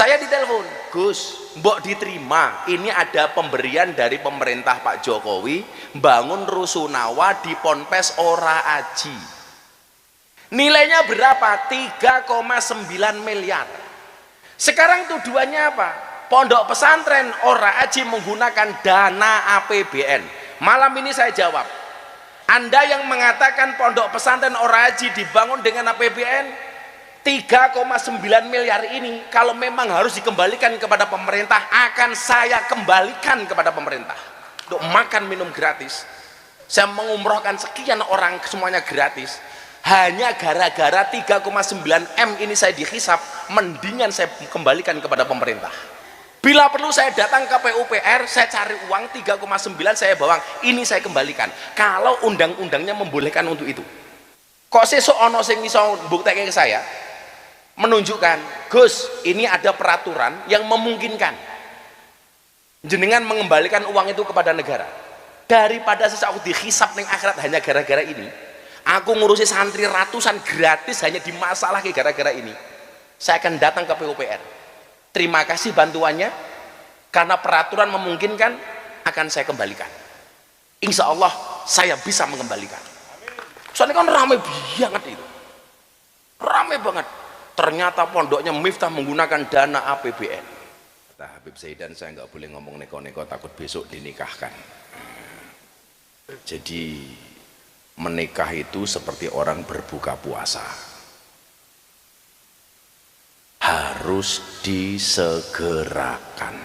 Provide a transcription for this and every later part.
Saya ditelepon, Gus, mbok diterima, ini ada pemberian dari pemerintah Pak Jokowi bangun rusunawa di Ponpes Ora Aji. Nilainya berapa? 3,9 miliar. Sekarang tuduhannya apa? Pondok pesantren Ora Aji menggunakan dana APBN. Malam ini saya jawab, Anda yang mengatakan pondok pesantren Ora Aji dibangun dengan APBN 3,9 miliar ini, kalau memang harus dikembalikan kepada pemerintah, akan saya kembalikan kepada pemerintah untuk makan minum gratis. Saya mengumrohkan sekian orang, semuanya gratis, hanya gara-gara 3,9 M ini saya dihisap. Mendingan saya kembalikan kepada pemerintah. Bila perlu saya datang ke PUPR, saya cari uang 3,9 saya bawa, ini saya kembalikan kalau undang-undangnya membolehkan untuk itu. Kok sesuk ono sing iso mbuktekke ke saya, menunjukkan, Gus, ini ada peraturan yang memungkinkan jenengan mengembalikan uang itu kepada negara. Daripada sesuatu dihisap ning akhirat hanya gara-gara ini, aku ngurusi santri ratusan gratis hanya di masalah gara-gara ini. Saya akan datang ke PUPR. Terima kasih bantuannya, karena peraturan memungkinkan, akan saya kembalikan. Insya Allah saya bisa mengembalikan. Soalnya kan ramai banget itu, ramai banget. Ternyata pondoknya Miftah menggunakan dana APBN. Kata Habib Zaidan, saya nggak boleh ngomong neko-neko, takut besok dinikahkan. Jadi menikah itu seperti orang berbuka puasa, harus disegerakan.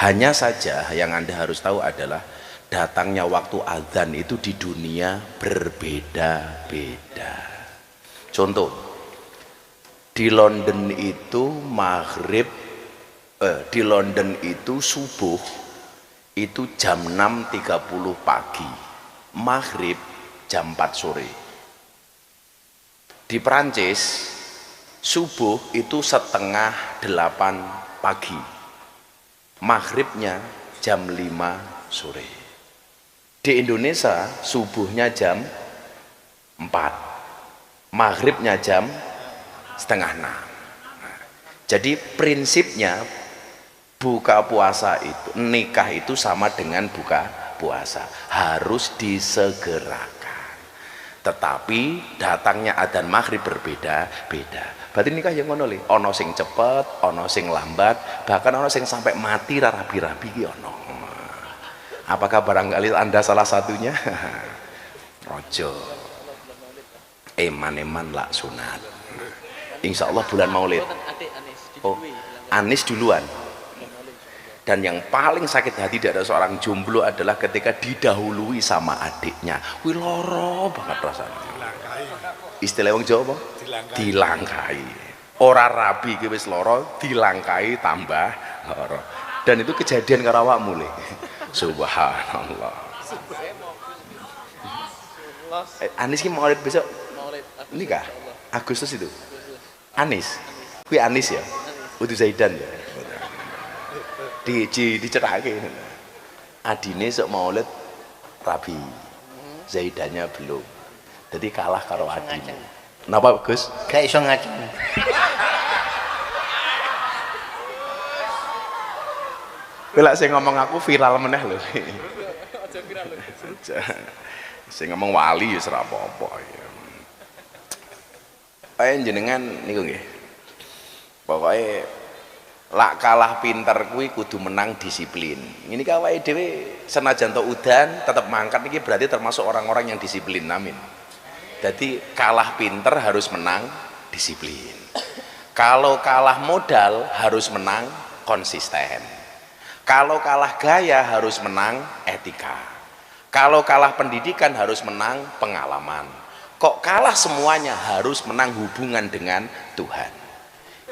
Hanya saja yang Anda harus tahu adalah datangnya waktu azan itu di dunia berbeda-beda. Contoh, di London itu maghrib, di London itu subuh itu jam 6.30 pagi, maghrib jam 4 sore. Di Perancis subuh itu setengah 8 pagi, maghribnya jam 5 sore. Di Indonesia subuhnya jam 4, maghribnya jam setengah 6. Jadi prinsipnya buka puasa itu, nikah itu sama dengan buka puasa, harus disegerakan. Tetapi datangnya adzan maghrib berbeda-beda. Berarti nikah yang ngono li, ono sing cepet, ono sing lambat, bahkan ono sing sampai mati rabi-rabi ki ono. Apakah barangkali Anda salah satunya? Rojo eman-eman lak sunat. Insya Allah bulan Maulid. Oh, Anis duluan. Dan yang paling sakit hati dari seorang jomblo adalah ketika didahului sama adiknya. Wih, loro banget rasanya. Istilah wong Jawa apa? Dilangkai. Ora rabi ki wis loro, dilangkai tambah loro. Dan itu kejadian karo awakmu le. Subhanallah. Anis ki Maulid besok. Nikah Agustus itu. Anis. Kuwi Anis ya. Udu Zaidan ya. Dicetakake. Adine sok Maulid rabi. Zaidannya belum. Jadi kalah karo adine. Kenapa Gus? Gak iso ngacung. Bila saya ngomong aku viral meneh lho. Aja viral lho. Saya ngomong wali ya ora apa-apa ya. Ayo jenengan niku nggih. Pokoke lak kalah pinter kuwi kudu menang disiplin. Ini ka awake dhewe senajan to udan tetap mangkat iki berarti termasuk orang-orang yang disiplin, amin. Jadi kalah pinter harus menang disiplin. Kalau kalah modal harus menang konsisten. Kalau kalah gaya harus menang etika. Kalau kalah pendidikan harus menang pengalaman. Kok kalah semuanya harus menang hubungan dengan Tuhan.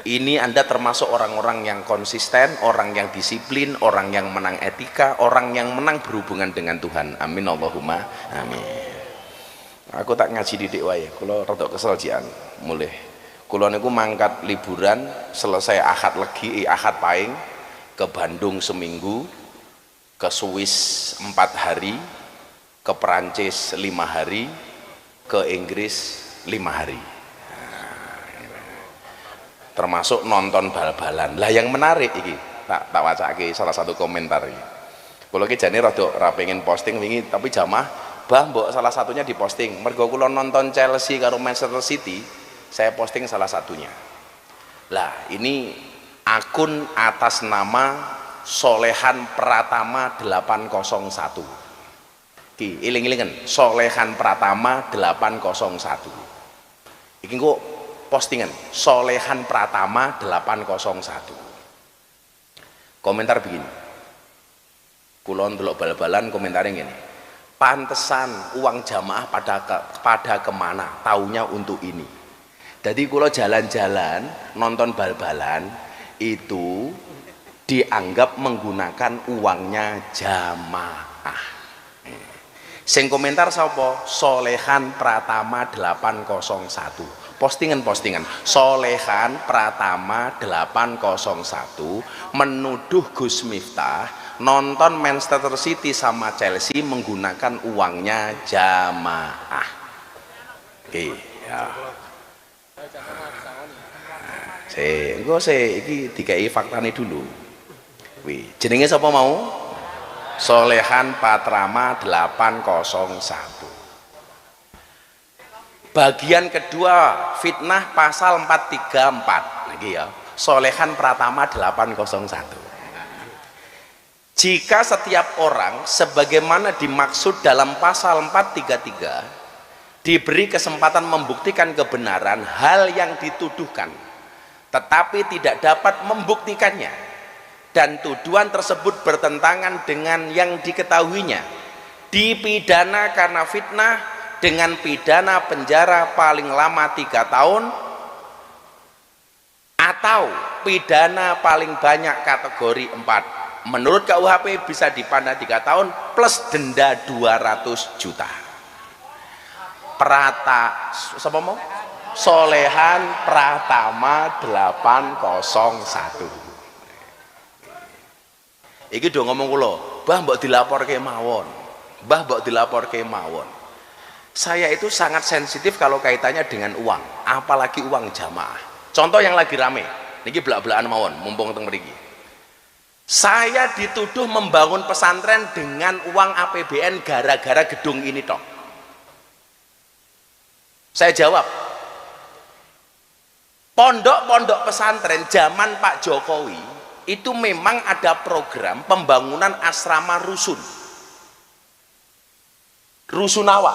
Ini Anda termasuk orang-orang yang konsisten, orang yang disiplin, orang yang menang etika, orang yang menang berhubungan dengan Tuhan. Amin Allahumma amin. Aku tak ngaji didik wae, kula rada kesel jian mulih. Kula niku mangkat liburan selesai Ahad Legi, Ahad Paing ke Bandung seminggu, ke Swiss 4 hari, ke Perancis 5 hari, ke Inggris 5 hari. termasuk nonton bal-balan. Lah yang menarik iki tak wacake salah satu komentar iki. Kula iki jane rada ora pengen posting wingi tapi jamaah bah mbok salah satunya diposting. Mergo kula nonton Chelsea karo Manchester City, saya posting salah satunya. Lah ini akun atas nama Solehan Pratama 801. Ki iling-ilingen Solehan Pratama 801. Iki kok postingan Solehan Pratama 801. Komentar begini. Kula ndelok bal-balan komentarnya ngene. Pantesan uang jamaah pada kemana? Taunya untuk ini. Jadi kula jalan-jalan nonton bal-balan itu dianggap menggunakan uangnya jamaah. Sing komentar sapa? Solehan Pratama 801. Postingan Solehan Pratama 801 menuduh Gus Miftah nonton Manchester City sama Chelsea menggunakan uangnya jamaah. Oke, ya. Engko iki dikai faktane dulu. Kuwi jenenge sapa mau? Solehan Pratama 801. Bagian kedua fitnah pasal 434 lagi ya. Solehan Pratama 801. Jika setiap orang sebagaimana dimaksud dalam pasal 433 diberi kesempatan membuktikan kebenaran hal yang dituduhkan tetapi tidak dapat membuktikannya dan tuduhan tersebut bertentangan dengan yang diketahuinya, dipidana karena fitnah dengan pidana penjara paling lama 3 tahun atau pidana paling banyak kategori 4. Menurut KUHP bisa dipidana 3 tahun plus denda 200 juta. Siapa mau? Solehan Pratama 801. Iki do ngomong kula, "Mbah mbok dilaporke mawon. Mbah mbok dilaporke mawon." Saya itu sangat sensitif kalau kaitannya dengan uang, apalagi uang jamaah. Contoh yang lagi rame, niki belak-belakan mawon, mumpung teng mriki. Saya dituduh membangun pesantren dengan uang APBN gara-gara gedung ini toh. Saya jawab, pondok-pondok pesantren zaman Pak Jokowi itu memang ada program pembangunan asrama rusunawa,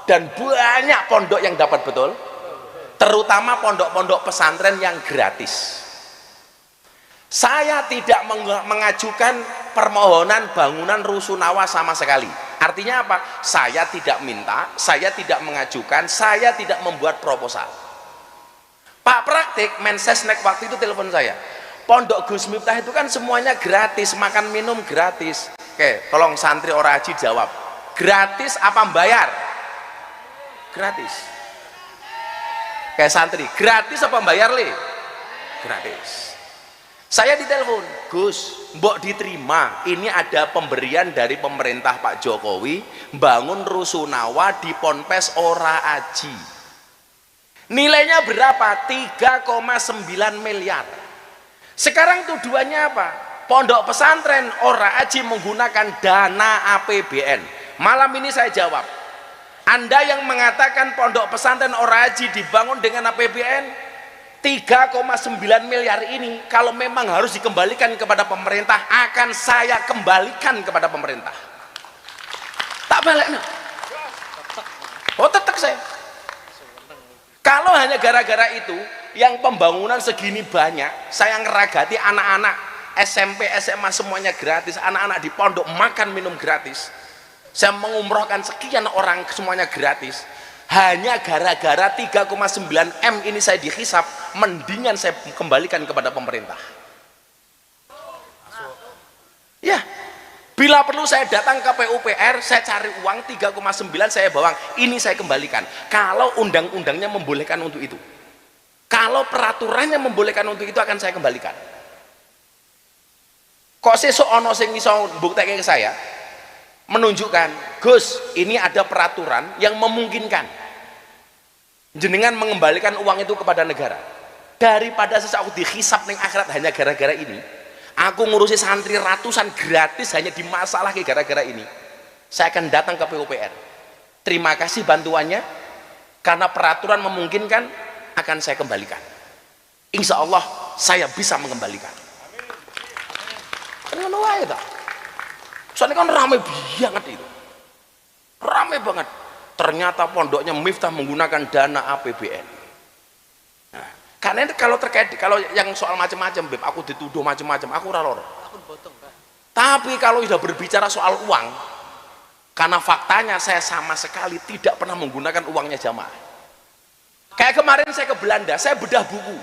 dan banyak pondok yang dapat betul, terutama pondok-pondok pesantren yang gratis. Saya tidak mengajukan permohonan bangunan rusunawa sama sekali. Artinya apa? Saya tidak minta, saya tidak mengajukan, saya tidak membuat proposal. Pak Praktik, Mensesnek waktu itu telepon saya, Pondok Gus Miftah itu kan semuanya gratis, makan minum gratis. Oke, tolong santri ora haji jawab, gratis apa bayar? Gratis. Kayak santri, gratis apa bayar le? Gratis. Saya ditelepon, Gus, mbok diterima, ini ada pemberian dari pemerintah Pak Jokowi bangun rusunawa di Ponpes Ora Aji. Nilainya berapa? 3,9 miliar. Sekarang tuduhannya apa? Pondok pesantren Ora Aji menggunakan dana APBN. Malam ini saya jawab, Anda yang mengatakan pondok pesantren Ora Aji dibangun dengan APBN, 3,9 miliar ini kalau memang harus dikembalikan kepada pemerintah, akan saya kembalikan kepada pemerintah. Tak balik no. Oh tetek saya. Kalau hanya gara-gara itu yang pembangunan segini banyak, saya ngeragati anak-anak SMP, SMA semuanya gratis, anak-anak di pondok makan minum gratis, saya mengumrohkan sekian orang semuanya gratis. Hanya gara-gara 3,9 M ini saya dihisap, mendingan saya kembalikan kepada pemerintah. Ya, bila perlu saya datang ke PUPR, saya cari uang 3,9 saya bawa, ini saya kembalikan. Kalau undang-undangnya membolehkan untuk itu, kalau peraturannya membolehkan untuk itu, akan saya kembalikan. Kok sesuk ono sing iso mbuktekke ke saya, menunjukkan, Gus, ini ada peraturan yang memungkinkan jenengan mengembalikan uang itu kepada negara. daripada sesuk aku dihisap ning akhirat hanya gara-gara ini, aku ngurusi santri ratusan gratis hanya di masalah gara-gara ini, saya akan datang ke PUPR. Terima kasih bantuannya, karena peraturan memungkinkan akan saya kembalikan. Insya Allah saya bisa mengembalikan. Ngono wae ta. Soalnya kan ramai banget itu, ramai banget. Ternyata pondoknya Miftah menggunakan dana APBN. Nah, karena kalau terkait kalau yang soal macam-macam, Beb, aku dituduh macam-macam, aku ora loro. Tapi kalau sudah berbicara soal uang, karena faktanya saya sama sekali tidak pernah menggunakan uangnya jamaah. Kayak kemarin saya ke Belanda, saya bedah buku.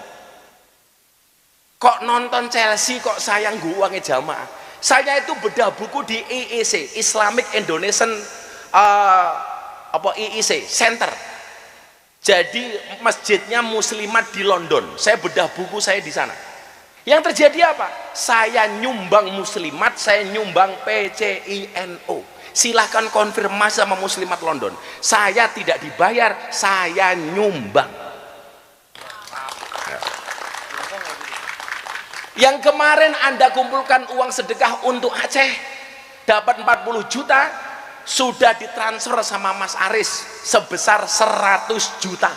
Kok nonton Chelsea kok sayang gue uangnya jamaah. Saya itu bedah buku di IEC, Islamic Indonesian IEC Center. Jadi masjidnya muslimat di London. Saya bedah buku saya di sana. Yang terjadi apa? Saya nyumbang muslimat, saya nyumbang PCINO. Silahkan konfirmasi sama muslimat London. Saya tidak dibayar, saya nyumbang. Yang kemarin Anda kumpulkan uang sedekah untuk Aceh, dapat 40 juta, sudah ditransfer sama Mas Aris sebesar 100 juta.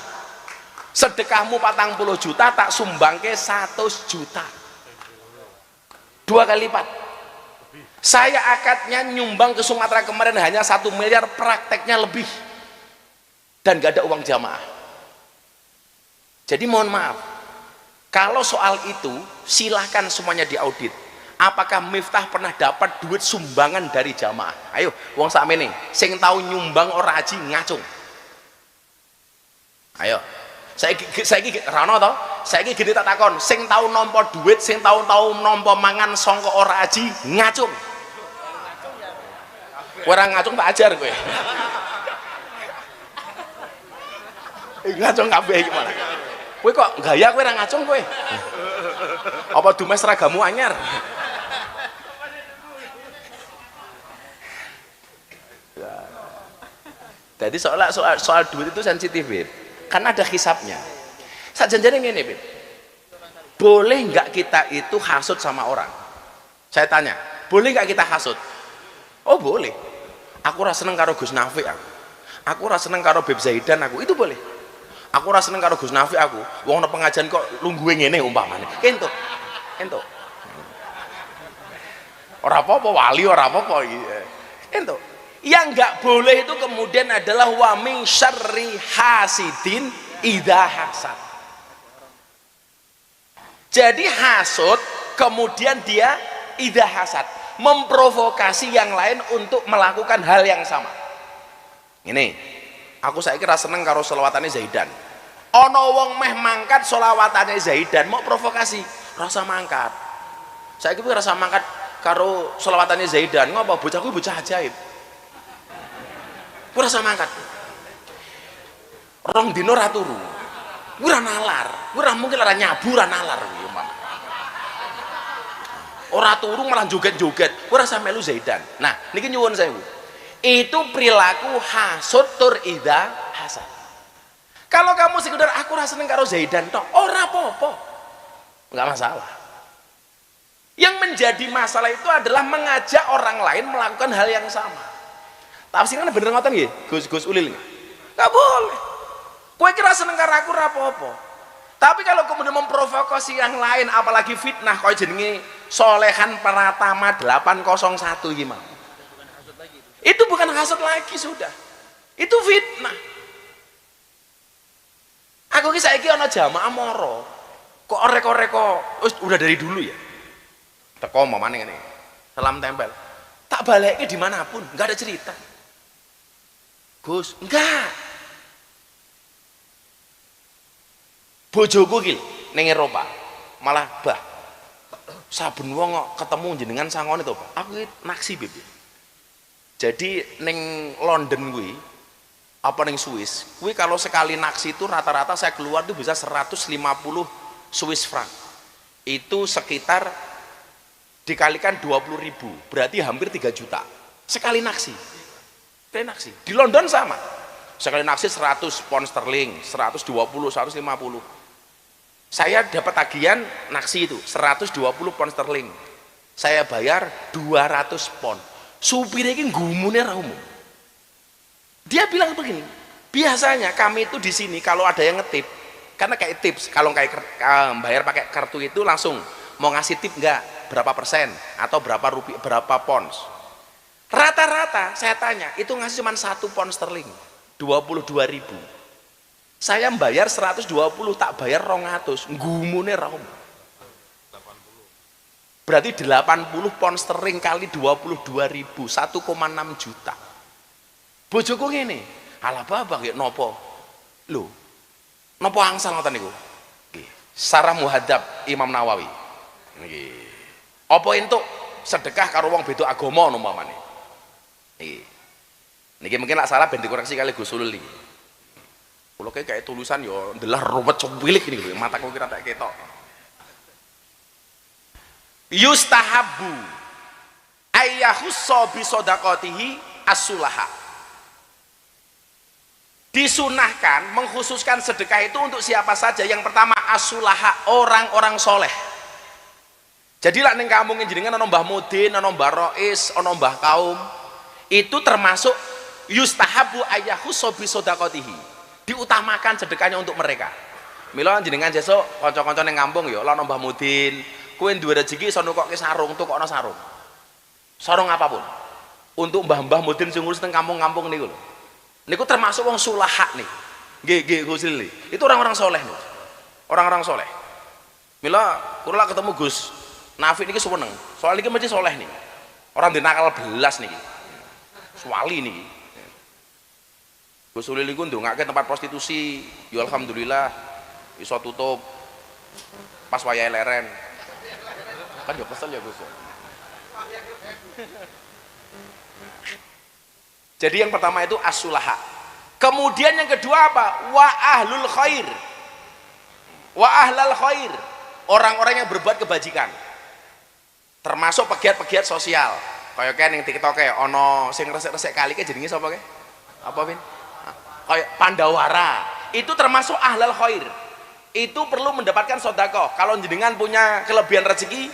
Sedekahmu 40 juta, tak sumbangke 100 juta. 2 kali lipat. Saya akadnya nyumbang ke Sumatera kemarin hanya 1 miliar, prakteknya lebih. Dan gak ada uang jamaah. Jadi mohon maaf, kalau soal itu silahkan semuanya diaudit. Apakah Miftah pernah dapat duit sumbangan dari jamaah? Ayo, wong sakmene sing tahu nyumbang ora haji ngacung. Ayo. Saiki rano to? Saiki gede tak takon, sing tahu nampa duit, sing tahu nampa mangan sangka ora haji ngacung. Kowe ora ngacung tak ajar kowe. Ngacung kabeh iki malah. Kowe kok gaya kowe ora ngacung kowe. Apa dumes seragamu anyar? Jadi soal duit itu sensitif, Bib. Kan ada hisapnya. Sajanjane ngene, Bib. Boleh nggak kita itu hasut sama orang? Saya tanya, boleh nggak kita hasut? Oh boleh. Aku rasa seneng karo Gus Nafi aku rasa seneng karo Beb Zaidan aku, itu boleh. Aku rasa seneng karo Gus Nafi aku, wong nang pengajian kok lungguhe ngene umpamane. Entuk. Ora apa-apa wali, ora apa-apa iki. Entuk. Yang nggak boleh itu kemudian adalah wa min syarri hasidin idza hasad. Jadi hasud kemudian dia idza hasad, memprovokasi yang lain untuk melakukan hal yang sama. Ini, aku saiki ra seneng karo selawatane Zaidan. Ana wong meh mangkat selawatane Zaidan mau provokasi, rasa mangkat. Saiki kuwi rasa mangkat karo selawatane Zaidan, ngopo bocah kuwi bocah ajaib. Kuwi rasa mangkat. Rong dino ra turu. Kuwi ora nalar, kuwi ora mungkin ora nyabu ora nalar kuwi, Mam. Ora turu malah joget-joget, ora sampe melu Zaidan. Nah, niki nyuwun sewu. Itu perilaku hasud tur idza hasad. Kalau kamu sekedar aku ora seneng karo Zaidan tok, ora apa-apa. Enggak masalah. Yang menjadi masalah itu adalah mengajak orang lain melakukan hal yang sama. Tafsiran bener ngoten nggih, Gus Ulil. Enggak boleh. Kowe kira seneng karo aku ora apa-apa. Tapi kalau kemudian memprovokasi yang lain, apalagi fitnah kaya jenenge Solehan Pratama 801 iki mau. Itu bukan hasad lagi sudah. Itu fitnah. Aku ki saiki ana jamaah moro. Kok orek-oreko udah dari dulu ya. Teko mamane ngene. Salam tempel. Tak balekke dimanapun, enggak ada cerita. Gus, enggak. Bojoku ki ning Eropa malah bah saben wong ketemu jenengan sangone to, Pak. Aku ki naksi, Bib. Jadi ning London kuwi apa ning Swiss, kuwi kalau sekali naksi itu rata-rata saya keluar itu bisa 150 Swiss franc. Itu sekitar dikalikan 20.000, berarti hampir 3 juta. Sekali naksi. Sekali naksi. Di London sama. Sekali naksi 100 pound sterling, 120, 150. Saya dapat tagihan naksi itu 120 pound sterling, saya bayar 200 pound. Supirnya ini gumune ramu. Dia bilang begini, biasanya kami itu di sini kalau ada yang ngetip, karena kayak tips, kalau kayak bayar pakai kartu itu langsung mau ngasih tip enggak, berapa persen atau berapa rupiah, berapa pounds. Rata-rata saya tanya itu ngasih cuma 1 pound sterling, 22.000. Saya membayar 120, tak bayar 200, gumune raum. Berarti 80 pound sterling kali 22.000, 1,6 juta. Bojoku ngene, alah babak ya nopo? Lho, nopo angsal ngoten niku? Nggih. Sarah Muhadzab Imam Nawawi. Nggih. Apa entuk sedekah karo wong beda agama umpamane? Nggih. Niki mungkin lak salah ben dikoreksi kali Gus Ulul iki. Kulo kayak tulisan yo ndelah ruwet cuwilik ini lho, mataku kira tak ketok. Yustahabu ayyahussa bi shadaqatihi as-sulaha. Disunahkan mengkhususkan sedekah itu untuk siapa saja. Yang pertama as-sulaha, orang-orang soleh. Jadi lah ning kampung jenengan ana Mbah Mudin, ana Mbah Rois, ana Mbah Kaum, itu termasuk yustahabu ayyahussa bi shadaqatihi. Diutamakan sedekahnya untuk mereka. Mila jenengan sesuk kanca-kanca ning kampung ya ana Mbah Mudin, kowe duwe rezeki iso nukokke sarung, tukokno sarung. Sarung apapun. Untuk mbah-mbah Mudin sing ngurus teng kampung-kampung niku lho. Niku termasuk wong sulaha nih. Nggih Gusil. Itu orang-orang soleh nih. Orang-orang soleh. Mila kula ketemu Gus Nafik niki seneng. Soal niki mesti soleh nih. Orang dinakal belas niki. Suwali niki. Gus Ulil iku ndongake tempat prostitusi, ya alhamdulillah iso tutup pas wayahe leren. Kan ya kesel ya Gus. Jadi yang pertama itu as-sulaha. Kemudian yang kedua apa? Wa ahlul khair. Wa ahlal khair. Orang-orang yang berbuat kebajikan. Termasuk pegiat-pegiat sosial. Kayak ning TikTok e ana sing resik-resik kali ke jenenge sapa ke? Apa Vin? Kayak Pandawara, itu termasuk ahlal khair. Itu perlu mendapatkan sedekah. Kalau jenengan punya kelebihan rezeki,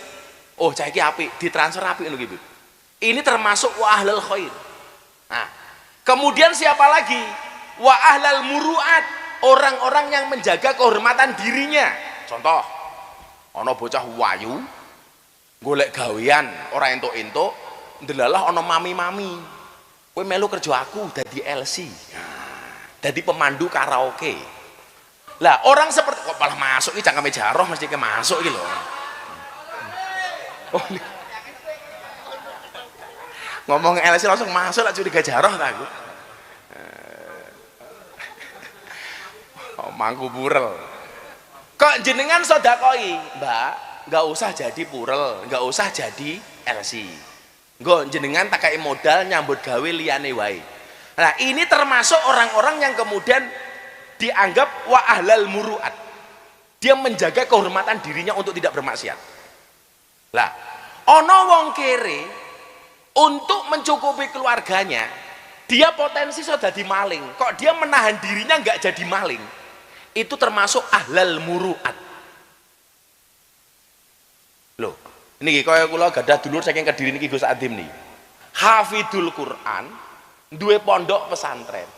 oh cah iki apik, ditransfer apik ngono gitu. Ini termasuk wa ahlal khair. Nah, kemudian siapa lagi? Wa ahlal muruat, orang-orang yang menjaga kehormatan dirinya. Contoh, ana bocah wayu golek gawean ora entuk-entuk, ndelalah ana mami-mami. Kowe melu kerja aku dadi LC. Jadi pemandu karaoke. Lah orang seperti kok malah masuk iki cangkeme jaroh mesti ke masuk iki lho. Oh, ngomong LC langsung masuk lah curiga jaroh ta aku. Oh, mangku purel. Kok jenengan sedekoi, Mbak? Enggak usah jadi purel, enggak usah jadi LC. Nggo jenengan tak kayak modal nyambut gawe liyane wae. Nah ini termasuk orang-orang yang kemudian dianggap wa ahlal muruat. Dia menjaga kehormatan dirinya untuk tidak bermaksiat. Lah, ono wong kere untuk mencukupi keluarganya, dia potensi sudah jadi maling. Kok dia menahan dirinya nggak jadi maling? Itu termasuk ahlal muruat. Loh, ini kaya kula gadah dulur saking Kediri niki Gus Adim nih. Hafidul Quran, duwe pondok pesantren.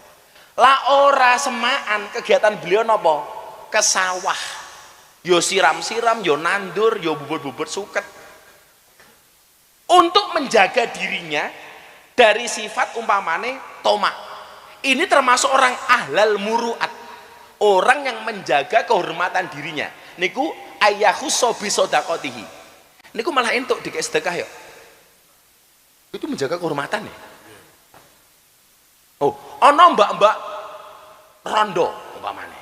Lah ora semaan kegiatan beliau napa? Ke sawah. Yo siram-siram, yo nandur, yo bubur-bubur suket. Untuk menjaga dirinya dari sifat umpamane tomak. Ini termasuk orang ahlal muruat. Orang yang menjaga kehormatan dirinya. Niku ayyahussa bi shadaqatihi. Niku malah entuk dikek sedekah ya. Itu menjaga kehormatan ya. Oh, ana mbak-mbak rondo umpamane.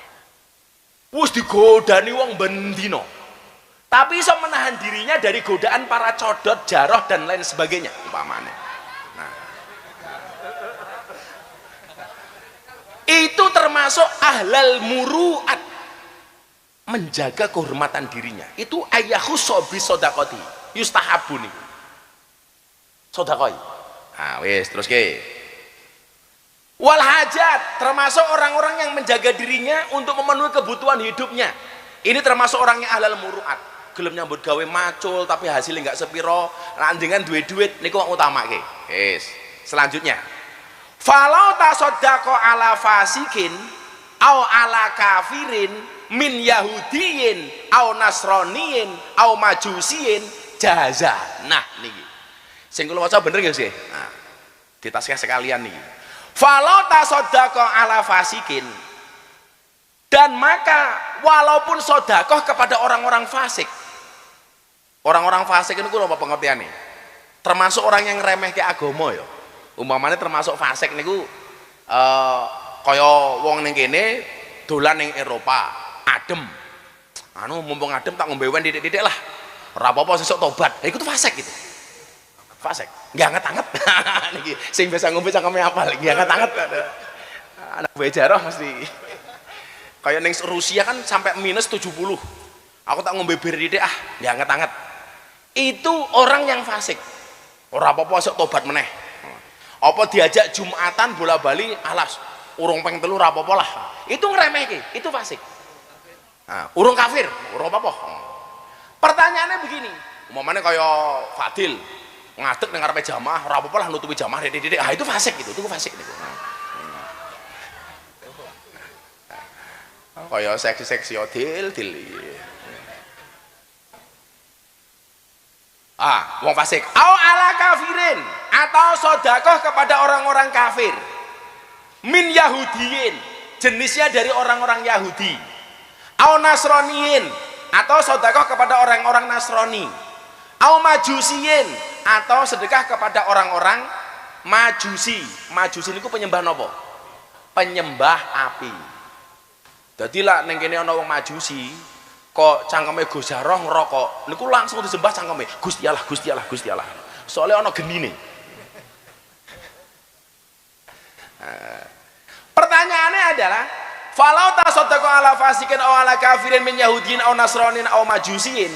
Wis digodani wong bendino. Tapi iso menahan dirinya dari godaan para codot, jaroh dan lain sebagainya umpamane. Nah. Itu termasuk ahlal muruat. Menjaga kehormatan dirinya. Itu ayyahussa bi shadaqati. Yustahabu nih. Sedekah. Nah, wis terus ke. Wal hajat, termasuk orang-orang yang menjaga dirinya untuk memenuhi kebutuhan hidupnya. Ini termasuk orang yang halal muruat, gelem nyambut gawe macul tapi hasilnya nggak sepiro, lanjengan duit niku utamake. Yes. Selanjutnya, falau tasoddaqo ala fasikin au ala kafirin min yahudiyin au nasroniyin au majusiyin jaza. Nah niki sing kula waca bener nggih sih? Nah, ditasih sekalian niki. Falau tasoddaqo ala fasikin, dan maka walaupun sodakoh kepada orang-orang fasik. Orang-orang fasik itu apa pengertiannya? Termasuk orang yang remeh ke agama ya. Umpamanya termasuk fasik niku kaya wong ning kene dolan ning Eropa, adem. Anu mumpung adem tak ngombe wen titik-titik lah. Ora apa-apa sesuk tobat. Iku tuh fasik gitu. Fasik. Nggak anget-anget. Niki sing biasa ngombe cangkeme apal, nggak anget-anget. Anak bejarah mesti. Kayak neng Rusia kan sampai minus 70. Aku tak ngombe bir titik nggak anget-anget. Itu orang yang fasik. Ora apa-apa sok tobat meneh. Apa diajak Jumatan bola bali alas urung peng telu ora apa-apa lah. Itu ngremehke, itu fasik. Nah, urung kafir, urung apa-apa. Pertanyaannya begini, umpamane kaya Fadil ngadeg ning ngarepe jamaah ora apa-apa lah nutupi jamaah titik-titik. Itu fasik itu fasik niku. Kaya seksi-seksi dil. Wong fasik. Au ala kafirin, atau sodakoh kepada orang-orang kafir. Min yahudiyin, jenisnya dari orang-orang Yahudi. Au nasroniyin, atau sodakoh kepada orang-orang Nasrani. Au majusiyin, atau sedekah kepada orang-orang Majusi. Majusi itu penyembah nopo? Penyembah api. Jadi lah neng kene ana wong Majusi kok cangkeme Gus Jarah ngerokok niku langsung disembah cangkeme Gusti Allah Gusti Allah Gusti Allah. Soalnya ana genine. Pertanyaannya adalah falau tasaddaqa ala fasikin aw ala kafirin min yahudiyin aw nasranin aw majusiyin,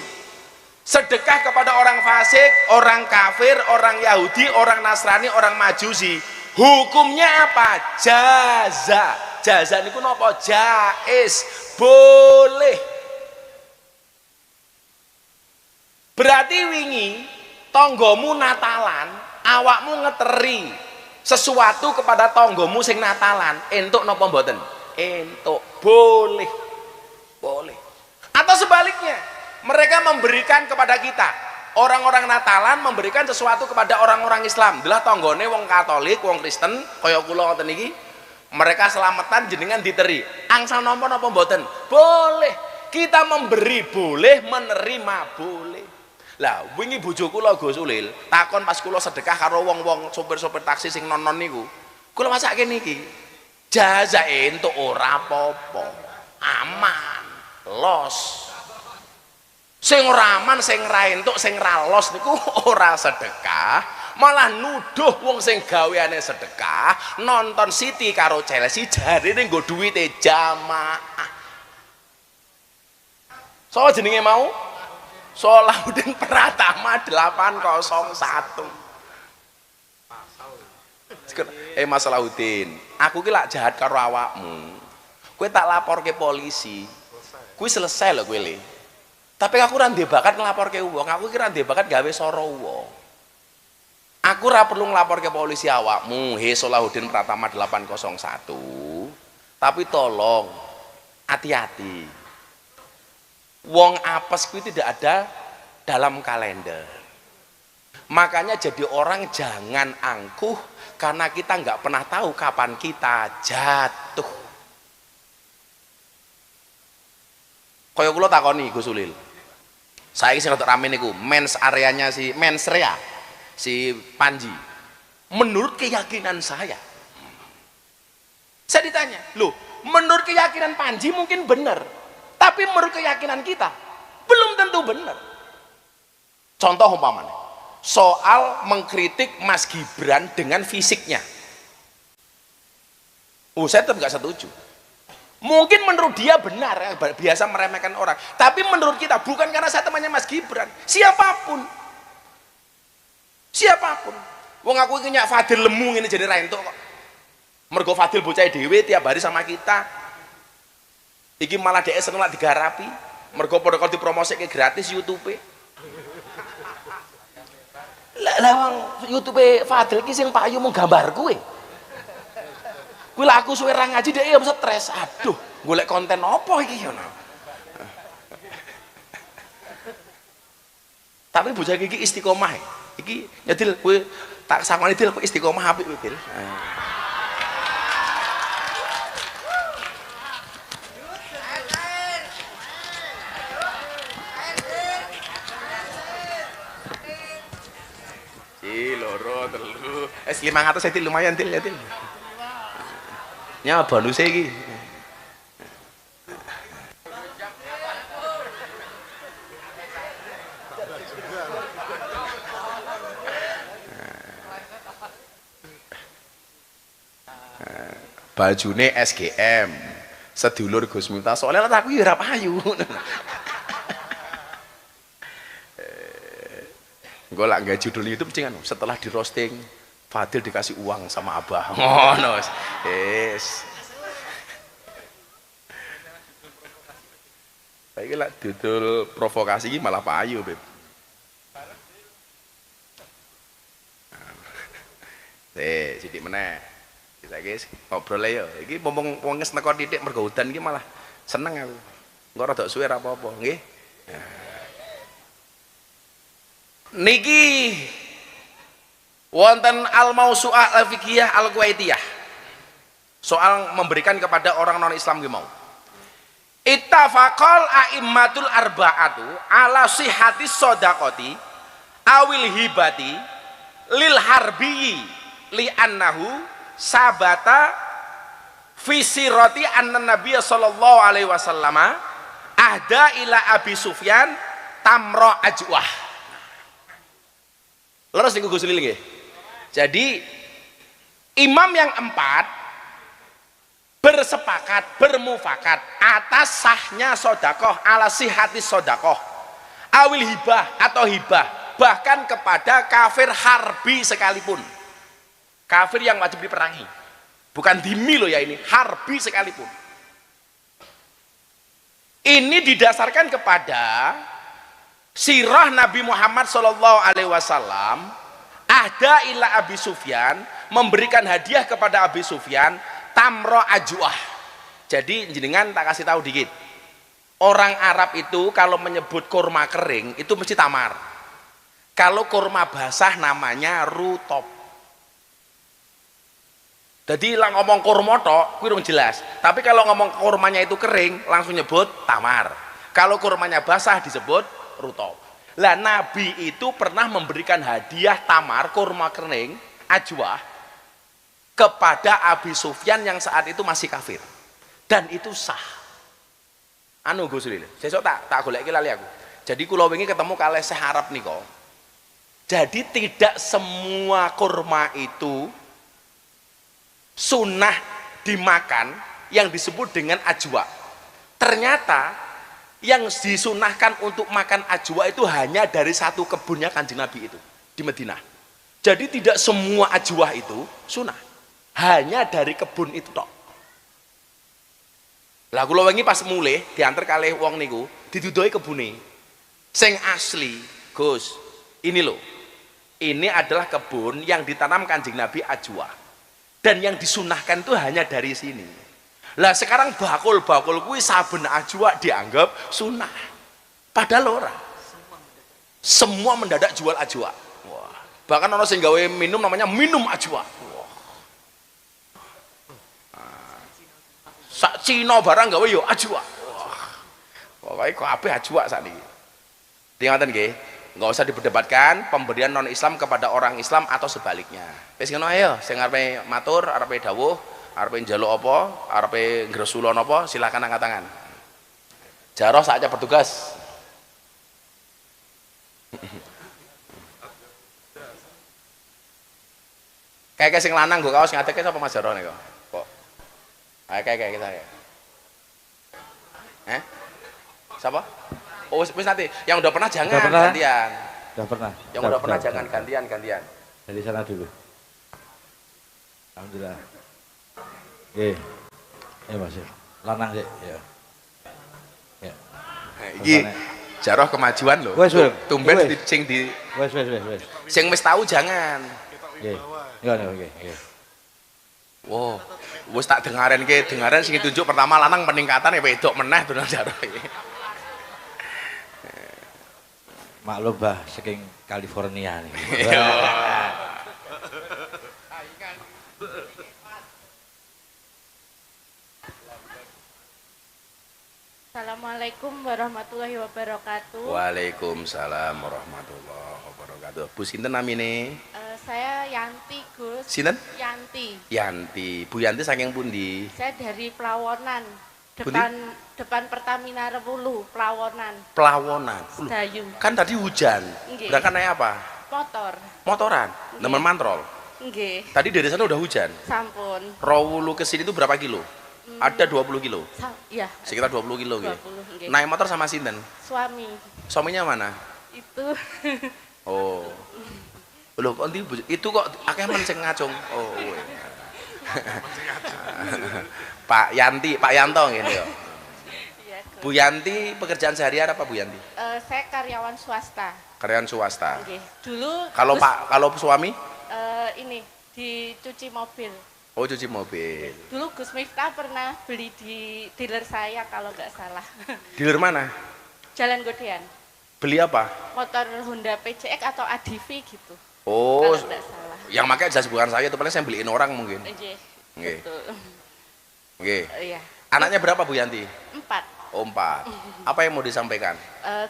sedekah kepada orang fasik, orang kafir, orang Yahudi, orang Nasrani, orang Majusi, hukumnya apa? Jaza. Jaza niku napa? Jaiz, boleh. Berarti wingi tonggomu Natalan, awakmu ngeteri sesuatu kepada tonggomu sing Natalan, entuk napa mboten? Entuk, boleh. Boleh. Atau sebaliknya, mereka memberikan kepada kita, orang-orang Natalan memberikan sesuatu kepada orang-orang Islam. Delah tonggone wong Katolik, wong Kristen, kaya kula ngoten niki, mereka selamatan jenengan diteri. Angsal nampa napa mboten? Boleh. Kita memberi boleh, menerima boleh. Lah wingi bojo kula Gus Ulil takon pas kula sedekah karo wong-wong sopir-sopir taksi sing non-non niku. Kula masake niki. Jaza entuk ora apa-apa. Aman. Los. Sing ora aman, sing ra entuk, sing ra los niku ora sedekah. Malah nuduh wong sing gaweane sedekah nonton City karo Chelsea jarine nggo duwite jamaah. So jenenge mau Salahuddin Pratama 801. Mas Salahuddin, aku ki lak jahat karo awakmu. Kowe tak laporke polisi. Kuwi selesai lho kowe le. Tapi aku ora ndek bakat nglaporke wong, aku ki ora ndek bakat gawe sara wong. Aku ora perlu ngelapor ke polisi awakmu, he Salahuddin Pratama 801. Tapi tolong hati-hati. Wong apes kuwi tidak ada dalam kalender. Makanya jadi orang jangan angkuh karena kita nggak pernah tahu kapan kita jatuh. Kaya kula takoni Gus Ulil. Saiki sing rada rame niku mens areanya si mensrea. Si Panji, menurut keyakinan saya ditanya, loh, menurut keyakinan Panji mungkin benar, tapi menurut keyakinan kita belum tentu benar. Contoh umpamanya soal mengkritik Mas Gibran dengan fisiknya, saya tetap nggak setuju. Mungkin menurut dia benar, biasa meremehkan orang, tapi menurut kita bukan karena saya temannya Mas Gibran, siapapun. Wong aku iki nyak Fadil lemu ngene jane ra entuk kok. Mergo Fadil bocah dhewe tiap hari sama kita. Iki malah dhek seneng lak digarapi. Mergo padha dipromosike gratis YouTube. Lah wong YouTube Fadil ki sing payu mung gambar kuwi. Kuwi lak aku suwe ra ngaji dhek ya stres. Aduh, golek konten apa iki ngono. Tapi bocah iki istiqomah. Iki nyedil kowe tak sangoni dil kowe istiqomah apik kowe dil. Loro telu 500 itu lumayan til ya til nya bonus iki bajune SGM sedulur Gus Miftah soalnya aku ya ora payu. Gue lah nggak judul YouTube cingan setelah di roasting Fadil dikasih uang sama Abah ngono yes baik lah judul provokasi ini malah payu beb sidik meneh kita guys ngobrol ya ini ngomong wonges nekor titik mergo udan ini malah seneng aku nggak rada suwe apa-apa nggih niki wonten al-mausu'ah al-fiqhiyah al-kuwaitiyah soal memberikan kepada orang non Islam gimau ittafaqal a'immatul arba'atu ala sihhati shadaqati awil hibati lil harbi li annahu sabata fi sirati anna nabiyya sallallahu alaihi wasallam ahda ila Abi Sufyan tamra ajwah. Leres niku Gus Lil nggih. Jadi imam yang 4 bersepakat, bermufakat atas sahnya sedekah ala sihhati sedekah awil hibah atau hibah bahkan kepada kafir harbi sekalipun. Kafir yang wajib diperangi. Bukan dhimmi loh ya ini, harbi sekalipun. Ini didasarkan kepada sirah Nabi Muhammad Shallallahu Alaihi Wasallam ahda ila Abi Sufyan memberikan hadiah kepada Abi Sufyan tamro ajwah. Jadi jenengan tak kasih tahu dikit orang Arab itu kalau menyebut kurma kering itu mesti tamar, kalau kurma basah namanya rutop. Jadi lah ngomong kurma tok kuwi jelas, tapi kalau ngomong kurmanya itu kering langsung nyebut tamar, kalau kurmanya basah disebut rutop. Lah Nabi itu pernah memberikan hadiah tamar kurma kering ajwah kepada Abi Sufyan yang saat itu masih kafir dan itu sah. Anu Gus Lil sesuk tak golek iki lali aku. Jadi kula wingi ketemu kalih Syekh Arab nika. Jadi tidak semua kurma itu sunnah dimakan yang disebut dengan ajwa. Ternyata yang disunahkan untuk makan ajwa itu hanya dari satu kebunnya Kanjeng Nabi itu di Madinah. Jadi tidak semua ajwa itu sunnah, hanya dari kebun itu tok. Lah kula wingi pas mulih diantar kalih wong niku didudoi kebune sing asli Gus ini loh, ini adalah kebun yang ditanam Kanjeng Nabi ajwa dan yang disunahkan itu hanya dari sini. Lah sekarang bakul-bakul kuwi saben ajwa dianggap sunnah. Padahal ora. Semua mendadak jual ajwa. Wah. Bahkan ono sing gawe minum namanya minum ajwa. Wah. Sak Cina barang gawe yo ajwa. Wah. Pokoke kabeh ajwa sakniki. Ngoten nggih. Enggak usah diperdebatkan pemberian non Islam kepada orang Islam atau sebaliknya. Wis ngono ayo, sing arepe matur, arepe dawuh arepe njaluk apa, arepe ngresulon apa, silakan angkat tangan. Jaroh saatnya bertugas. Kayak sing lanang nggo kaos ngadeke sapa Mas Jaroh niku? Kok. Kayak kita ya. Siapa? Oh, wis nanti. Yang udah pernah jangan gantian. Udah pernah. Yang udah pernah jangan gantian. Dari sana dulu. Alhamdulillah. Oke. Mas. Lanang sih, ya. Ya. Iki jaroh kemajuan lho. Wes, wes. Tumben Wes. sing di Wes. sing wis tahu jangan. Nggih. Ya nggih. Wow, wis tak dengaren sing ditunjuk pertama lanang peningkatan ya wedok meneh dolan jaroh iki. Maklum Bah saking California nih. Assalamualaikum warahmatullahi wabarakatuh. Waalaikumsalam warahmatullahi wabarakatuh. Bu sinten namine? Saya Yanti, Gus. Sinten? Yanti. Yanti. Bu Yanti saking pundi? Saya dari Pelawonan. Pundi? Depan Pertamina Rewulu, Pelawonan. Pelawonan. Dayu. Kan tadi hujan. Nggih. Berangkat naik apa? Motor. Motoran. Nemen mantrol. Nggih. Tadi dari sana udah hujan. Sampun. Rawulu ke sini itu berapa kilo? Ada 20 kilo. Iya. Sekitar 20 kilo gitu. 20, nggih. Naik motor sama sinten? Suami. Suaminya mana? Itu Oh. Loh, kok itu kok akeh men sing ngacung. Oh. Pak Yanti, Pak Yanto ngene yo. Iya, Gus. Bu Yanti pekerjaan sehari-hari apa Bu Yanti? Saya karyawan swasta. Karyawan swasta. Nggih. Dulu Kalau Gus, kalau suami? ini dicuci mobil. Oh, cuci mobil. Dulu Gus Miftah pernah beli di dealer saya kalau nggak salah. Dealer mana? Jalan Godean. Beli apa? Motor Honda PCX atau ADV gitu. Oh, Kalau nggak salah. yang pakai jelas bukan saya, itu paling saya beliin orang mungkin. Nggih. Nggih. Betul. Nggih. Iya. Anaknya berapa Bu Yanti? 4. Oh, 4. Apa yang mau disampaikan?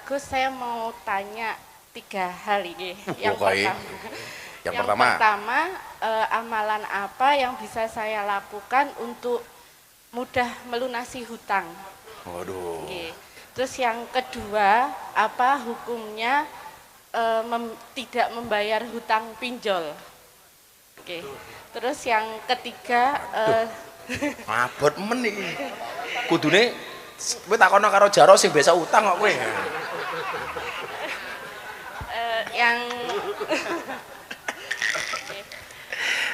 Gus, saya mau tanya 3 hal ini. Oke. Yang pertama, amalan apa yang bisa saya lakukan untuk mudah melunasi hutang? Waduh. Oke. Terus yang kedua, apa hukumnya tidak membayar hutang pinjol? Oke. Terus yang ketiga, Mabot men iki. Kudune kowe takono karo Jaro sing biasa utang kok kowe. yang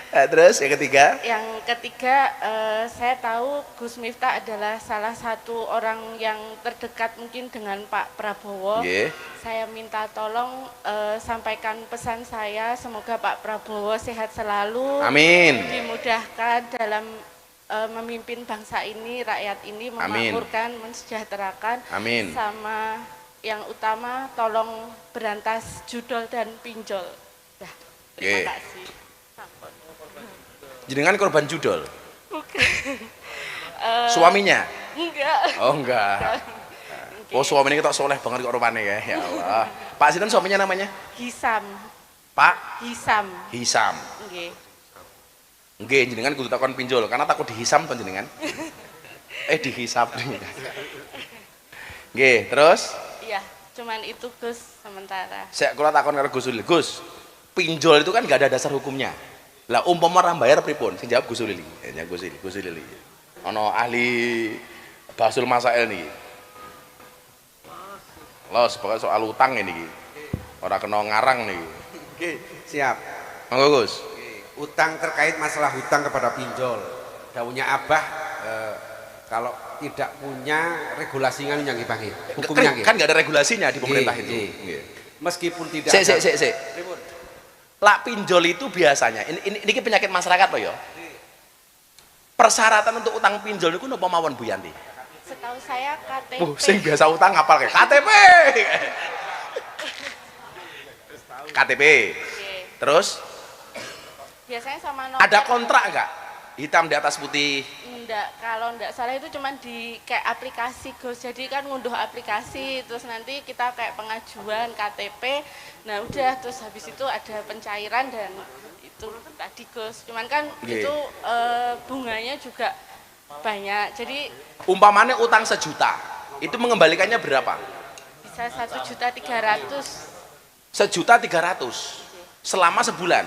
Terus yang ketiga? Yang ketiga, saya tahu Gus Miftah adalah salah satu orang yang terdekat mungkin dengan Pak Prabowo. Nggih. Saya minta tolong sampaikan pesan saya, semoga Pak Prabowo sehat selalu. Amin. Dimudahkan dalam memimpin bangsa ini, rakyat ini, memakmurkan, mensejahterakan. Amin. Sama yang utama, tolong berantas judol dan pinjol. Dah, terima kasih. Sampun. Jenengan korban judol? Bukan. Suaminya? Enggak. Oh enggak. Oh suaminya kita soleh banget kok rupanya ya. Ya Allah. Pak sinten suaminya namanya? Hisam. Pak Hisam. Hisam. Nggih. Nggih, jenengan kudu takon pinjol karena takut dihisam to jenengan. Dihisap. Nggih, terus? Iya, cuman itu Gus sementara. Saya kula takon karo Gus Ulil. Gus, pinjol itu kan gak ada dasar hukumnya. Lah umpama ora bayar pripun? Sing jawab Gus Ulil. Ya Gus Ulil. Ana ahli Basul Masail niki. Los pokoknya soal utang ini iki. Ora kena ngarang niki. Oke, siap. Monggo Gus. Utang terkait masalah hutang kepada pinjol. Dawuhnya Abah kalau tidak punya regulasinya yang dipanggil. Hukumnya Kan nggak ada regulasinya di pemerintah Nggih, itu. nggih. Nggih. Meskipun tidak Sik. Lak pinjol itu biasanya ini penyakit masyarakat loh ya. Persyaratan untuk utang pinjol itu napa mawon Bu Yanti? Setahu saya KTP. Sing biasa utang ngapal kayak KTP. KTP. Oke. Terus Biasanya sama noter. ada kontrak enggak? Hitam di atas putih. Enggak, kalau enggak salah itu cuman di kayak aplikasi Gus. Jadi kan ngunduh aplikasi, terus nanti kita kayak pengajuan KTP. Nah udah, terus habis itu ada pencairan dan itu tadi Gus. Cuman kan Nggih. itu bunganya juga banyak. Jadi Umpamanya utang 1 juta, itu mengembalikannya berapa? bisa 1.300.000. 1.300.000 selama sebulan.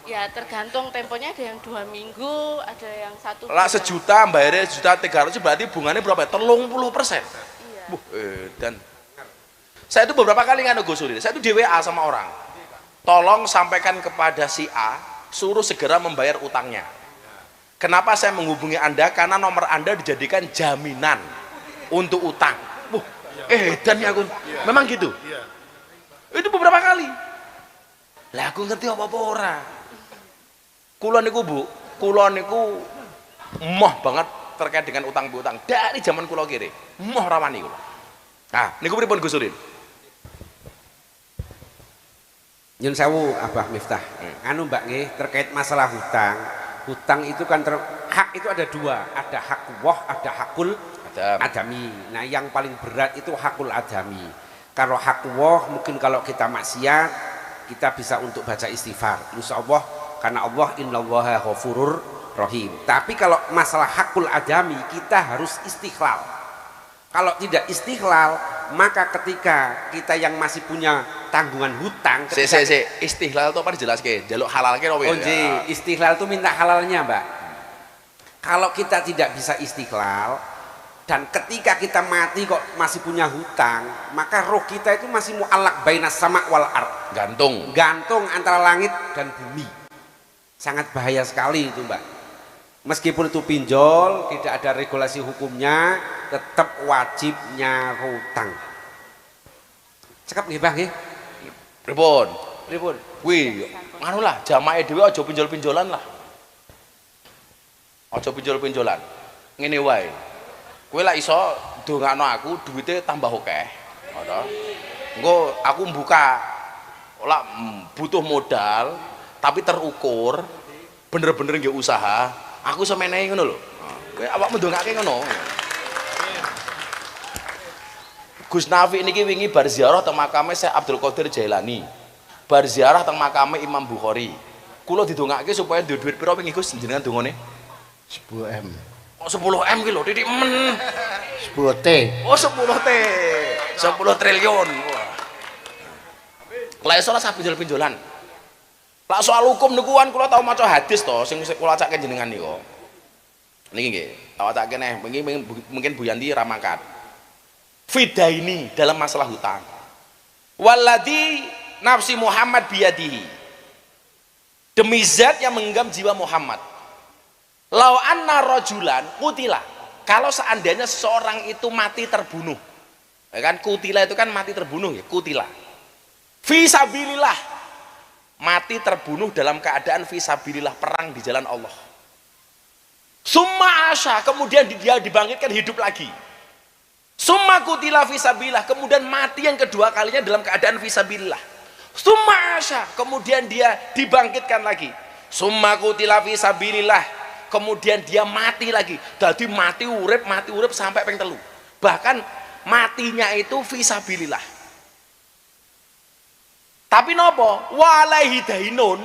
Ya tergantung temponya, ada yang 2 minggu, ada yang 1 Lah bulan. 1 juta bayarnya 1.300.000 berarti bunganya berapa? 30%. Iya. Dan saya itu beberapa kali nganu Gus Ulil, saya itu di WA sama orang, tolong sampaikan kepada si A suruh segera membayar utangnya. Kenapa saya menghubungi Anda? Karena nomor Anda dijadikan jaminan untuk utang. Dan ya aku memang gitu. Itu beberapa kali. Lah aku ngerti apa-apa ora. Kula niku Bu, kula niku moh banget terkait dengan utang piutang dari zaman kula kiri. Moh rawani kula. Nah, niku pripun Gus Urin? Nyun sewu Abah Miftah. Anu Mbak nggih terkait masalah hutang. Hutang itu kan hak itu ada dua, ada hak wah, ada hakul adami. Nah, yang paling berat itu hakul adami. Kalau hak wah mungkin kalau kita maksiat kita bisa untuk baca istighfar. Insyaallah karena Allah innallaha ghafurur rahim. Tapi kalau masalah hakul adami kita harus istiqlal. Kalau tidak istiqlal, maka ketika kita yang masih punya tanggungan hutang, istiqlal itu apa dijelaske? Jaluk halal ke Oh nggih, istiqlal itu minta halalnya, Mbak. Kalau kita tidak bisa istiqlal dan ketika kita mati kok masih punya hutang, maka roh kita itu masih mu'allaq bainas sama wal ard. Gantung antara langit dan bumi. Sangat bahaya sekali itu, Mbak. Meskipun itu pinjol, tidak ada regulasi hukumnya, tetap wajibnya hutang. Cekap nggih, Bang nggih. Pripun? Pripun? Wih, anu lah, jamaah dhewe aja pinjol-pinjolan lah. Aja pinjol-pinjolan. Ngene wae. Kowe lak iso ndongakno aku duwite tambah akeh. Ngono. Engko aku buka lak butuh modal tapi terukur, bener-bener nggih usaha. Aku semenehi ngono lho. Kowe awakmu ndongake ngono. Gus Nafi niki wingi bar ziarah teng makame Syekh Abdul Qadir Jailani. Bar ziarah teng makame Imam Bukhari. Kula didongake supaya duwe duit pira wingi Gus jenengan dongane? 10M. Oh 10M ki lho, titik men. 10T. Oh 10T. 10 triliun. Wah. Lah iso lah pinjol-pinjolan. Lah soal hukum niku kan kula tau maca hadis to sing kula acake jenengan niku. Niki nggih, tak acake neh mungkin Bu Yanti ra mangkat. Fidaini dalam masalah hutang. Walladzi nafsi Muhammad biyadihi. Demi zat yang menggenggam jiwa Muhammad. Lau anna rajulan kutila. Kalau seandainya seseorang itu mati terbunuh. Ya kan kutila itu kan mati terbunuh ya, kutila. Fisabilillah. Mati terbunuh dalam keadaan fisabilillah, perang di jalan Allah. Summa asya, kemudian dia dibangkitkan hidup lagi. Summa kutila fisabilillah, kemudian mati yang kedua kalinya dalam keadaan fisabilillah. Summa asya, kemudian dia dibangkitkan lagi. Summa kutila fisabilillah, kemudian dia mati lagi. Jadi mati urip sampai ping 3. Bahkan matinya itu fisabilillah. Tapi nopo? Walaihi dainun,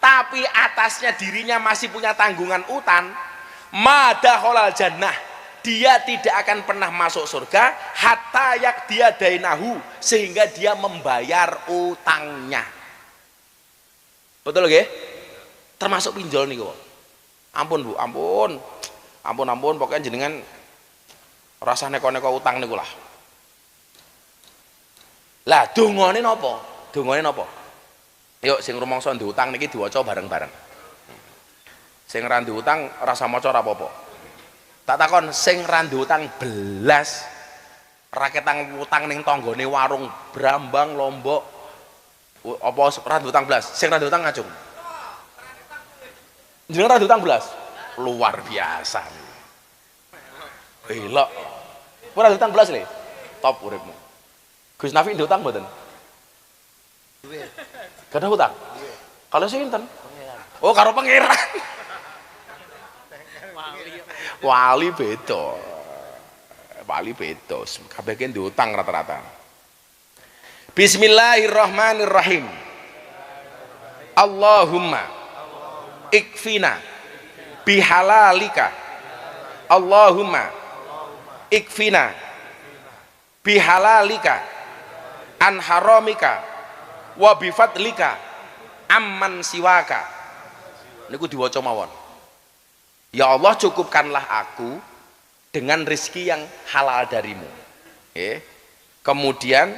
tapi atasnya dirinya masih punya tanggungan utang. Madakhalal jannah, dia tidak akan pernah masuk surga hatta yak dia dainahu, sehingga dia membayar utangnya. Betul nggih? Termasuk pinjol niku. Ampun Bu, ampun pokoknya jenengan rasa neko-neko utang niku lah. Lah dongane napa? Dongane napa? Yuk sing rumangsa ndutang niki diwaca bareng-bareng. Sing ra ndutang rasa maca ora apa-apa. Tak takon sing ra ndutang belas ra ketang utang ning tanggane warung Brambang Lombok apa ra ndutang belas, sing ra ndutang ngacung. Jenengan ra ndutang belas. Luar biasa. Elok. Ora ndutang belas le. Top uripmu. Gus Nafi ndutang mboten? Kada hutang? Kalau sinten? Oh, karo pangeran. Wali beda. Wali beda. Kabeh ki ndutang rata-rata. Bismillahirrahmanirrahim. Allahumma ikfina bihalalika. Allahumma ikfina bihalalika an haramika wa bifadlika amman siwaka. Niku diwaca mawon. Ya Allah, cukupkanlah aku dengan rezeki yang halal darimu. Kemudian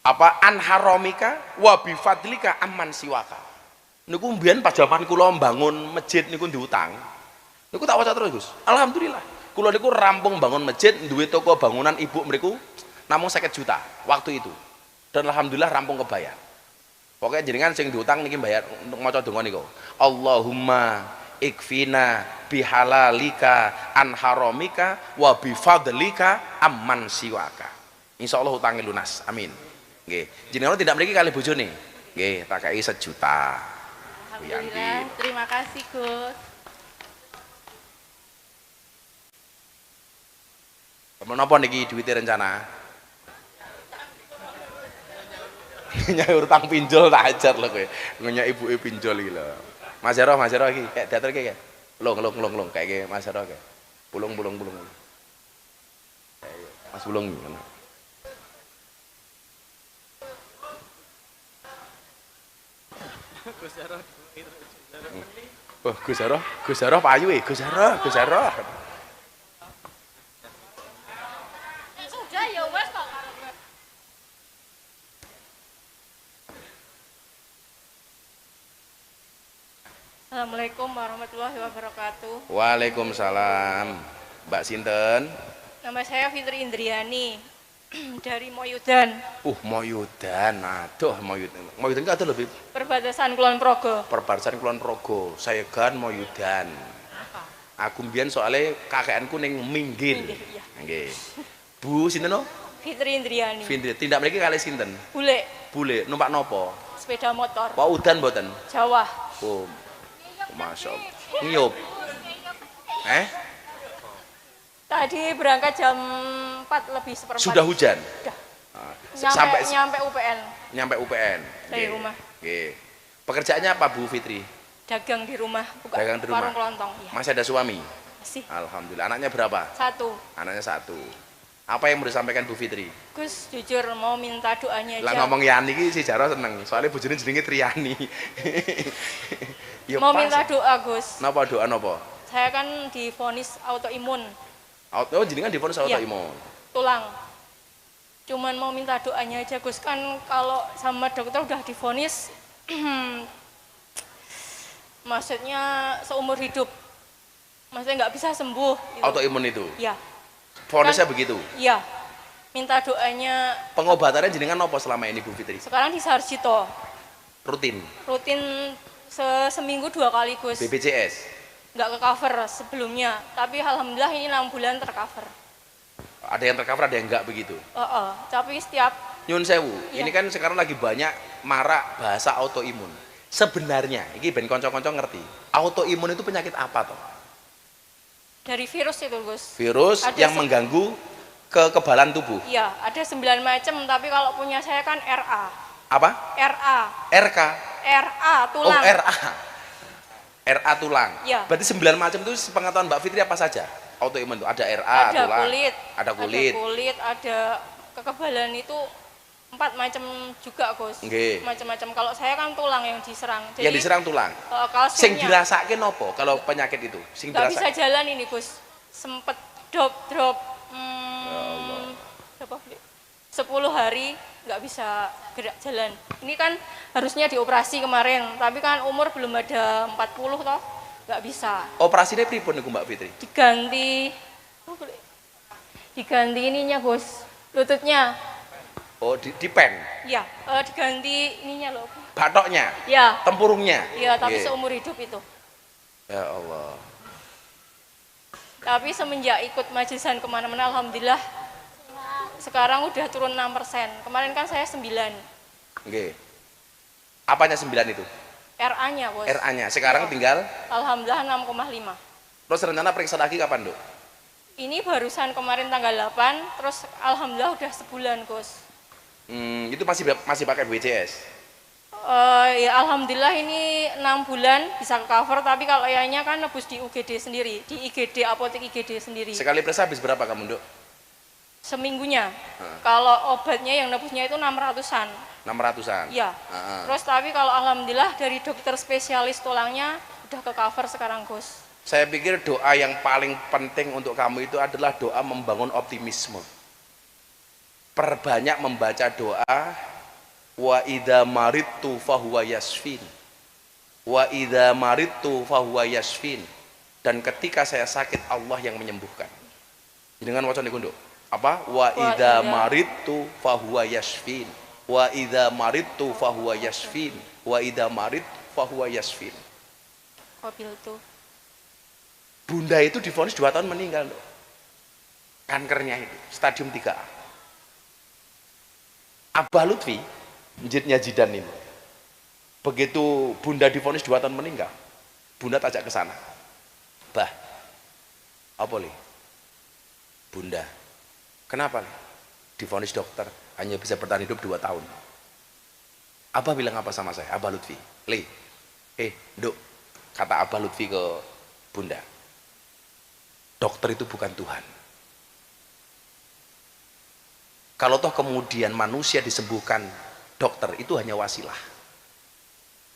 apa an haramika wa bifadlika amman siwaka. Niku mbiyen pas jaman kula mbangun masjid niku diutang. Niku tak waca terus Gus. Alhamdulillah. Kula niku rampung bangun masjid, duwe toko bangunan ibu mriku namung 50 juta waktu itu. Dan alhamdulillah rampung kebayar. Pokoknya jenengan sing diutang niki bayar untuk maca donga niku. Allahumma ikfina bihalalika an haramika wa bifadlika amman siwaka. Insyaallah utange lunas. Amin. Nggih. Jenengan tidak mriki kali bojone. Nggih, tak kei 1 juta. Alhamdulillah, terima kasih Gus. Menapa niki duwite rencana? Nyai utang pinjol tak ajar lho kowe. Ngenyek ibuke pinjol iki lho. Mas Jaro iki kayak teater iki kayak. Lung kayak Mas Jaro kayak. Bulung. Mas Bulung ngono. Oh, Gus Jaro payu Gus Jaro. Sudah ya wes kok. Assalamualaikum warahmatullahi wabarakatuh. Waalaikumsalam. Mbak sinten? Nama saya Fitri Indriani dari Moyudan, Moyudan. Aduh, Moyudan. Moyudan itu ada lebih perbatasan Kulon Progo. perbatasan Kulon Progo. Saya kan Moyudan. Aku mbiyen soalnya kakekku ning Minggir. Iya. Nggih. Bu sinten no? Fitri Indriani. Fitri. Tindak mriki kalih sinten? Bule, Numpak nopo? sepeda motor. Pak udan mboten? Jawa. Oh. Masya Allah. Ngiyup. Tadi berangkat jam 4 lebih seperempat. Sudah hujan? Sudah. Sampai Nyampe UPN nyampe UPN. dari Nggih. rumah. Nggih. Pekerjaannya apa Bu Fitri? Dagang di rumah, buka Dagang di rumah. warung kelontong. Iya. Masih ada suami? Masih. Alhamdulillah. Anaknya berapa? 1. Anaknya 1. Apa yang mau disampaikan Bu Fitri? Gus jujur mau minta doanya Lah aja. ngomong Yani ki si Jaro seneng. Soalnya bojone jenenge Triani. Ya Mau pas. minta doa Gus. Napa doa napa? Saya kan divonis autoimun Oh, jenengan divonis Iya. autoimun. tulang. Cuman mau minta doanya aja Gus, kan kalau sama dokter udah divonis maksudnya seumur hidup. Maksudnya nggak bisa sembuh gitu. Autoimun itu. Ya, Vonisnya Kan- begitu. iya. Minta doanya Pengobatannya jenengan apa selama ini Bu Fitri? sekarang di Sarjito. Rutin. Rutin seminggu 2 kali Gus. BPJS. Nggak ke cover sebelumnya, tapi alhamdulillah ini 6 bulan tercover. Ada yang tercover, ada yang enggak begitu. Tapi setiap Nyun sewu, Iya. ini kan sekarang lagi banyak marak bahasa autoimun. Sebenarnya, ini ben konco-konco ngerti, autoimun itu penyakit apa toh? dari virus itu Gus. Virus Ada yang mengganggu kekebalan tubuh. Iya, ada 9 macam, tapi kalau punya saya kan RA. Apa? RA. RK. RA Oh, tulang. RA. RA tulang. Iya. Berarti 9 macam itu sepengetahuan Mbak Fitri apa saja? Autoimun itu ada RA Ada tulang. kulit. Ada kulit. Ada kulit, ada kekebalan itu 4 macam juga Gus. Nggih. Macam-macam. Kalau saya kan tulang yang diserang. Jadi Yang diserang tulang. Sing kalsiumnya dirasake nopo kalau penyakit itu? Sing nggak bisa dirasake. jalan ini Gus. Sempet drop berapa 10 hari nggak bisa gerak jalan. Ini kan harusnya dioperasi kemarin, tapi kan umur belum ada 40 toh, nggak bisa. Operasinya pripun niku Mbak Fitri? Diganti ininya Gus, lututnya. Oh, di pen. Ya, diganti ininya loh. Batoknya, Ya, tempurungnya. ya tapi Nggih. seumur hidup itu. Ya Allah. Tapi semenjak ikut majelisan kemana-mana, alhamdulillah sekarang udah turun 6%. Kemarin kan saya 9. Nggih. Apanya 9 itu? RA-nya Bos. RA-nya. Sekarang Iya. tinggal Alhamdulillah 6,5. terus rencana periksa lagi kapan, Dok? Ini barusan kemarin tanggal 8, terus alhamdulillah udah sebulan Gus. Itu masih pakai BPJS. Ya alhamdulillah ini 6 bulan bisa ke cover, tapi kalau ayahnya kan nebus di UGD sendiri, di IGD, apotek IGD sendiri. Sekali periksa habis berapa kamu, Dok? Seminggunya. Kalau obatnya yang nebusnya itu 600-an. 600-an. Iya. Heeh. Terus tapi kalau alhamdulillah dari dokter spesialis tulangnya udah ke cover sekarang Gus. Saya pikir doa yang paling penting untuk kamu itu adalah doa membangun optimisme. Perbanyak membaca doa wa idza maridtu fahuwa yasfin. Wa idza maridtu fahuwa yasfin. Dan ketika saya sakit Allah yang menyembuhkan. Jenengan waca niku nduk. Apa? Wa idza maridtu fahuwa yashfin. Wa idza maridtu fahuwa yashfin. Wa idza marid fahuwa yashfin. Mobil tuh. Bunda itu divonis 2 tahun meninggal loh. Kankernya itu stadium 3A. Abah Lutfi, masjidnya Jidan ini. Begitu Bunda divonis 2 tahun meninggal, Bunda tajak ke sana. Bah, apa li? Bunda, kenapa li? Divonis dokter hanya bisa bertahan hidup 2 tahun. Abah bilang apa sama saya? Abah Lutfi, li, Duk, kata Abah Lutfi ke Bunda, dokter itu bukan Tuhan. Kalau toh kemudian manusia disembuhkan dokter, itu hanya wasilah.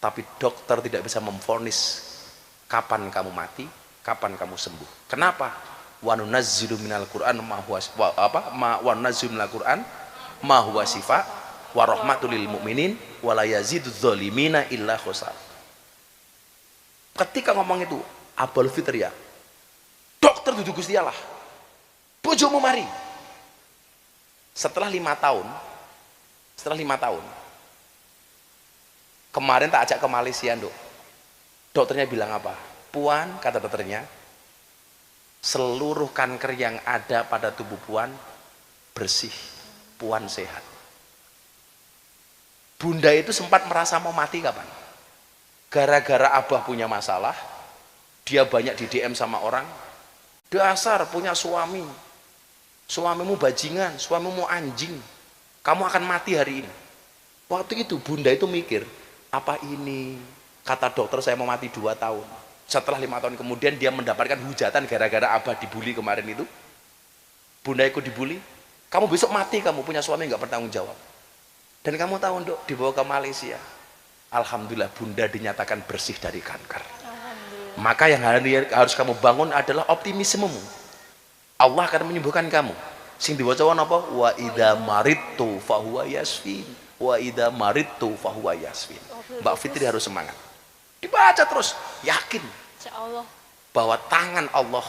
Tapi dokter tidak bisa memvonis kapan kamu mati, kapan kamu sembuh. Kenapa? Wa nunazzilu minal Qur'an ma huwa wa nunazzilu minal Qur'an ma huwa shifa wa rahmatul lil mu'minin wa la yazidudz zalimina illa khusar. Ketika ngomong itu, Abul Fitr ya, dokter dudu Gusti Allah. Bojomu mari. Setelah 5 tahun, kemarin tak ajak ke Malaysia, Nduk. Dokternya bilang apa? Puan, kata dokternya, seluruh kanker yang ada pada tubuh Puan bersih, Puan sehat. Bunda itu sempat merasa mau mati kapan? Gara-gara Abah punya masalah, dia banyak di DM sama orang, dasar punya suami, suamimu bajingan, suamimu anjing, kamu akan mati hari ini. Waktu itu Bunda itu mikir, apa ini? Kata dokter saya mau mati 2 tahun. Setelah 5 tahun kemudian dia mendapatkan hujatan gara-gara Abah dibully kemarin itu. Bunda ikut dibully, kamu besok mati, kamu punya suami nggak bertanggung jawab. Dan kamu tahu, Nduk, dibawa ke Malaysia. Alhamdulillah Bunda dinyatakan bersih dari kanker. Maka yang harus kamu bangun adalah optimismemu. Allah akan menyembuhkan kamu. Sing diwaca apa? Wa idza maridtu fahuwa yasfin. Wa idza maridtu fahuwa yasfin. Mbak Fitri harus semangat. Dibaca terus, yakin Insyaallah bahwa tangan Allah.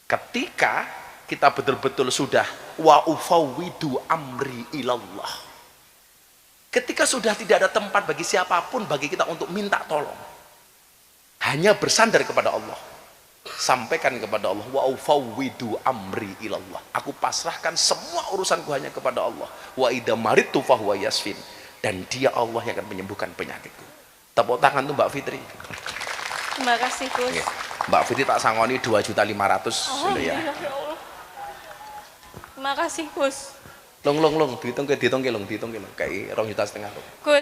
Ketika kita betul-betul sudah wa ufawwidu amri ilallah. Ketika sudah tidak ada tempat bagi siapapun bagi kita untuk minta tolong, hanya bersandar kepada Allah. Sampaikan kepada Allah, wa ufawwidu amri ilallah. Aku pasrahkan semua urusanku hanya kepada Allah. Wa idza maridtu fahuwa yasfin. Dan dia Allah yang akan menyembuhkan penyakitku. Tepuk tangan tuh Mbak Fitri. terima kasih Gus. Mbak Fitri tak sangoni 2.500.000 ya. Terima kasih Gus. Long dihitung ke long kayak 2,5 juta. Gus